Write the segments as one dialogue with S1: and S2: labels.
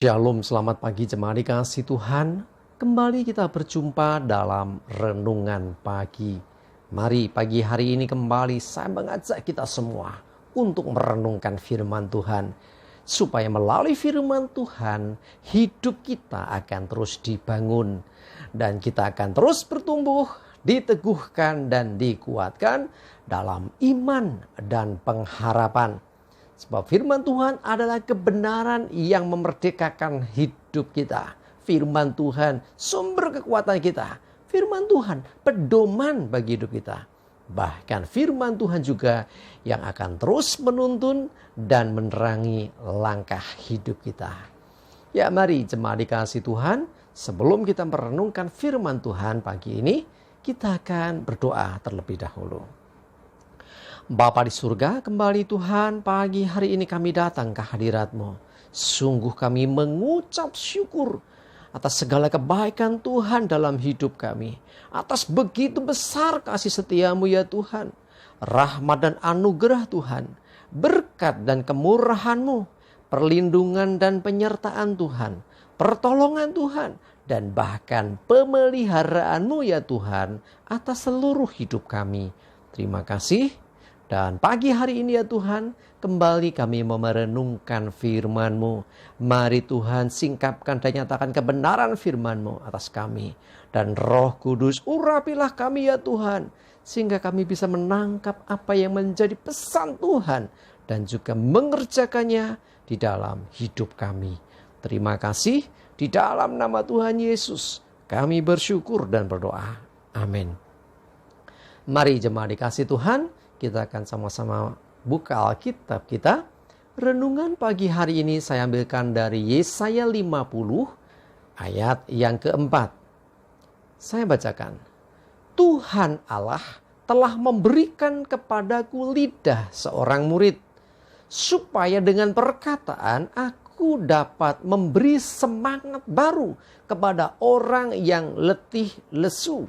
S1: Shalom, selamat pagi jemaat dikasih Tuhan. Kembali kita berjumpa dalam renungan pagi. Mari pagi hari ini kembali saya mengajak kita semua untuk merenungkan firman Tuhan. Supaya melalui firman Tuhan, hidup kita akan terus dibangun. Dan kita akan terus bertumbuh, diteguhkan dan dikuatkan dalam iman dan pengharapan. Sebab firman Tuhan adalah kebenaran yang memerdekakan hidup kita. Firman Tuhan sumber kekuatan kita. Firman Tuhan pedoman bagi hidup kita. Bahkan firman Tuhan juga yang akan terus menuntun dan menerangi langkah hidup kita. Ya, mari jemaat dikasih Tuhan, sebelum kita merenungkan firman Tuhan pagi ini, kita akan berdoa terlebih dahulu. Bapa di surga, kembali Tuhan, pagi hari ini kami datang ke hadirat-Mu. Sungguh kami mengucap syukur atas segala kebaikan Tuhan dalam hidup kami. Atas begitu besar kasih setia-Mu ya Tuhan. Rahmat dan anugerah Tuhan, berkat dan kemurahan-Mu, perlindungan dan penyertaan Tuhan, pertolongan Tuhan, dan bahkan pemeliharaan-Mu ya Tuhan atas seluruh hidup kami. Terima kasih. Dan pagi hari ini ya Tuhan, kembali kami mau merenungkan firman-Mu. Mari Tuhan singkapkan dan nyatakan kebenaran firman-Mu atas kami. Dan Roh Kudus urapilah kami ya Tuhan, sehingga kami bisa menangkap apa yang menjadi pesan Tuhan dan juga mengerjakannya di dalam hidup kami. Terima kasih, di dalam nama Tuhan Yesus kami bersyukur dan berdoa. Amin. Mari jemaat dikasih Tuhan, kita akan sama-sama buka Alkitab kita. Renungan pagi hari ini saya ambilkan dari Yesaya 50 ayat yang keempat. Saya bacakan. Tuhan Allah telah memberikan kepadaku lidah seorang murid, supaya dengan perkataan aku dapat memberi semangat baru kepada orang yang letih lesu.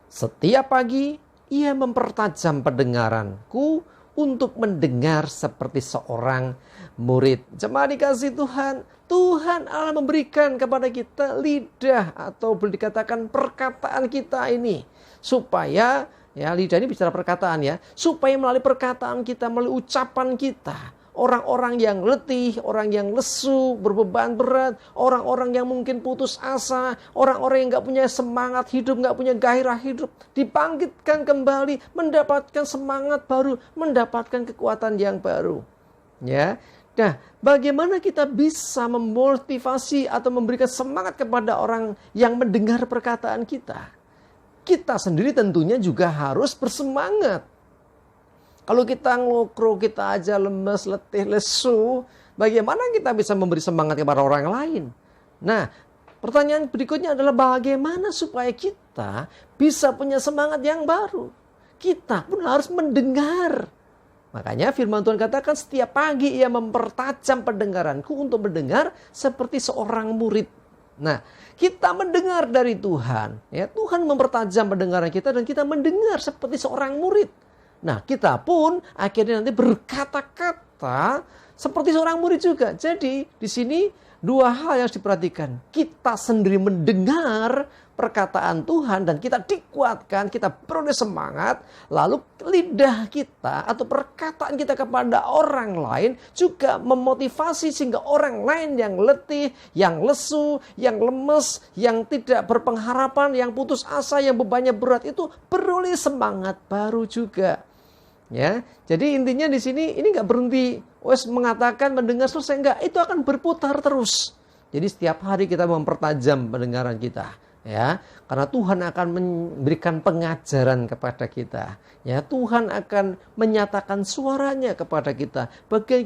S1: Setiap pagi ia mempertajam pendengaranku untuk mendengar seperti seorang murid. Jemaat dikasih Tuhan, Tuhan Allah memberikan kepada kita lidah atau boleh dikatakan perkataan kita ini. Supaya, ya lidah ini bicara perkataan ya. Supaya melalui perkataan kita, melalui ucapan kita, orang-orang yang letih, orang yang lesu, berbeban berat, orang-orang yang mungkin putus asa, orang-orang yang gak punya semangat hidup, gak punya gairah hidup, dibangkitkan kembali, mendapatkan semangat baru, mendapatkan kekuatan yang baru. Ya, nah, bagaimana kita bisa memotivasi atau memberikan semangat kepada orang yang mendengar perkataan kita? Kita sendiri tentunya juga harus bersemangat. Kalau kita ngelokro, kita aja lemes, letih, lesu, bagaimana kita bisa memberi semangat kepada orang lain? Nah, pertanyaan berikutnya adalah bagaimana supaya kita bisa punya semangat yang baru? Kita pun harus mendengar. Makanya firman Tuhan katakan setiap pagi ia mempertajam pendengaranku untuk mendengar seperti seorang murid. Nah, kita mendengar dari Tuhan. Ya, Tuhan mempertajam pendengaran kita dan kita mendengar seperti seorang murid. Nah, kita pun akhirnya nanti berkata-kata seperti seorang murid juga. Jadi, di sini dua hal yang harus diperhatikan. Kita sendiri mendengar perkataan Tuhan dan kita dikuatkan, kita peroleh semangat. Lalu lidah kita atau perkataan kita kepada orang lain juga memotivasi sehingga orang lain yang letih, yang lesu, yang lemes, yang tidak berpengharapan, yang putus asa, yang bebannya berat itu peroleh semangat baru juga. Ya, jadi intinya di sini ini nggak berhenti mengatakan mendengar selesai, enggak, itu akan berputar terus. Jadi setiap hari kita mempertajam pendengaran kita, ya, karena Tuhan akan memberikan pengajaran kepada kita. Ya, Tuhan akan menyatakan suaranya kepada kita. Bagian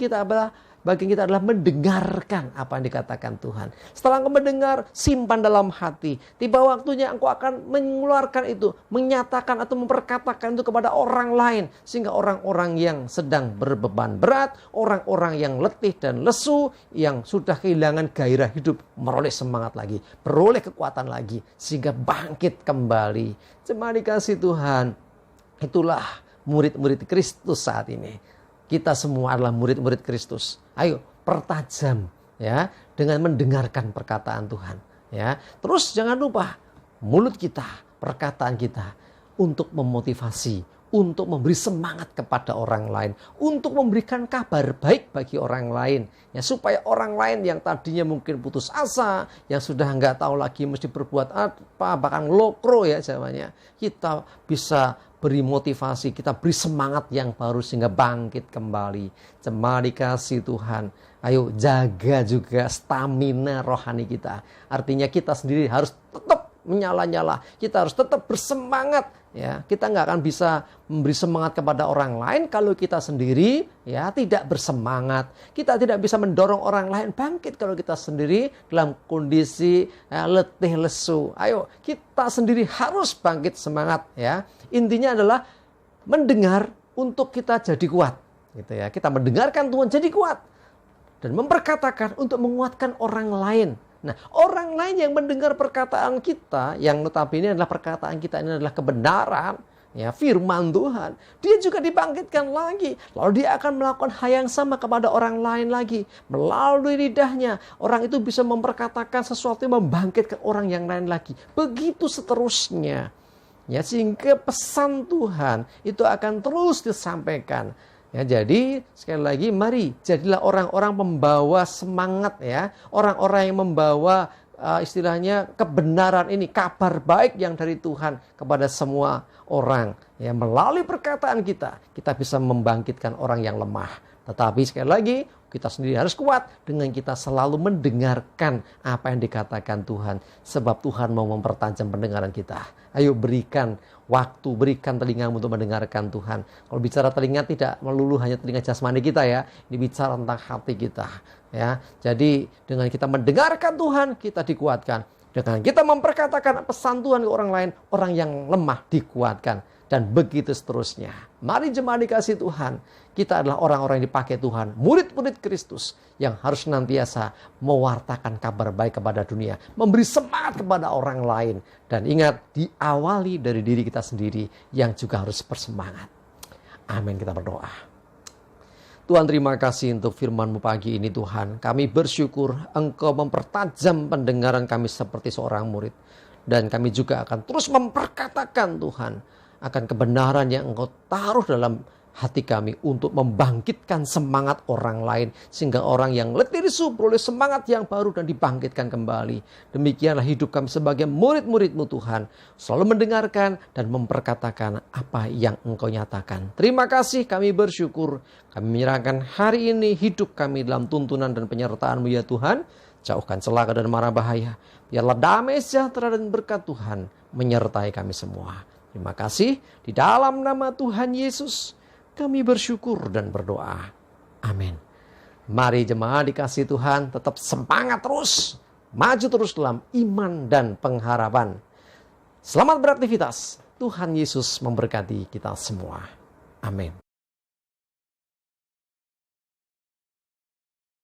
S1: kita adalah mendengarkan apa yang dikatakan Tuhan. Setelah engkau mendengar, simpan dalam hati. Tiba waktunya engkau akan mengeluarkan itu, menyatakan atau memperkatakan itu kepada orang lain. Sehingga orang-orang yang sedang berbeban berat, orang-orang yang letih dan lesu, yang sudah kehilangan gairah hidup, meroleh semangat lagi, peroleh kekuatan lagi, sehingga bangkit kembali. Jemaat dikasih Tuhan, itulah murid-murid Kristus saat ini. Kita semua adalah murid-murid Kristus. Ayo pertajam ya dengan mendengarkan perkataan Tuhan. Ya, terus jangan lupa mulut kita, perkataan kita untuk memotivasi, untuk memberi semangat kepada orang lain, untuk memberikan kabar baik bagi orang lain, ya, supaya orang lain yang tadinya mungkin putus asa, yang sudah nggak tahu lagi mesti berbuat apa, bahkan lokro ya namanya, kita bisa beri motivasi, kita beri semangat yang baru sehingga bangkit kembali. Jemaat dikasih Tuhan, ayo jaga juga stamina rohani kita. Artinya kita sendiri harus tetap menyala-nyala, kita harus tetap bersemangat. Ya, kita nggak akan bisa memberi semangat kepada orang lain kalau kita sendiri ya tidak bersemangat. Kita tidak bisa mendorong orang lain bangkit kalau kita sendiri dalam kondisi letih lesu. Ayo, kita sendiri harus bangkit semangat ya. Intinya adalah mendengar untuk kita jadi kuat, gitu ya. Kita mendengarkan Tuhan jadi kuat dan memperkatakan untuk menguatkan orang lain. Nah, orang lain yang mendengar perkataan kita, yang notabene adalah perkataan kita ini adalah kebenaran, ya, firman Tuhan, dia juga dibangkitkan lagi. Lalu dia akan melakukan hal yang sama kepada orang lain lagi. Melalui lidahnya, orang itu bisa memperkatakan sesuatu yang membangkitkan orang yang lain lagi. Begitu seterusnya. Ya, sehingga pesan Tuhan itu akan terus disampaikan. Ya, jadi sekali lagi mari jadilah orang-orang pembawa semangat ya, orang-orang yang membawa istilahnya kebenaran ini, kabar baik yang dari Tuhan kepada semua orang. Ya, melalui perkataan kita bisa membangkitkan orang yang lemah. Tetapi sekali lagi kita sendiri harus kuat dengan kita selalu mendengarkan apa yang dikatakan Tuhan. Sebab Tuhan mau mempertajam pendengaran kita. Ayo berikan waktu, berikan telingamu untuk mendengarkan Tuhan. Kalau bicara telinga tidak melulu hanya telinga jasmani kita ya. Ini bicara tentang hati kita. Ya, jadi dengan kita mendengarkan Tuhan, kita dikuatkan. Dengan kita memperkatakan pesan Tuhan ke orang lain, orang yang lemah dikuatkan. Dan begitu seterusnya. Mari jemaat dikasih Tuhan. Kita adalah orang-orang yang dipakai Tuhan. Murid-murid Kristus yang harus senantiasa mewartakan kabar baik kepada dunia. Memberi semangat kepada orang lain. Dan ingat, diawali dari diri kita sendiri yang juga harus bersemangat. Amin, kita berdoa. Tuhan, terima kasih untuk firman-Mu pagi ini Tuhan. Kami bersyukur Engkau mempertajam pendengaran kami seperti seorang murid. Dan kami juga akan terus memperkatakan Tuhan akan kebenaran yang Engkau taruh dalam hati kami untuk membangkitkan semangat orang lain. Sehingga orang yang letih lesu beroleh semangat yang baru dan dibangkitkan kembali. Demikianlah hidup kami sebagai murid-murid-Mu Tuhan. Selalu mendengarkan dan memperkatakan apa yang Engkau nyatakan. Terima kasih, kami bersyukur. Kami menyerahkan hari ini hidup kami dalam tuntunan dan penyertaan-Mu ya Tuhan. Jauhkan celaka dan mara bahaya. Biarlah damai sejahtera dan berkat Tuhan menyertai kami semua. Terima kasih, di dalam nama Tuhan Yesus kami bersyukur dan berdoa. Amin. Mari jemaat dikasih Tuhan tetap semangat terus, maju terus dalam iman dan pengharapan. Selamat beraktivitas. Tuhan Yesus memberkati kita semua. Amin.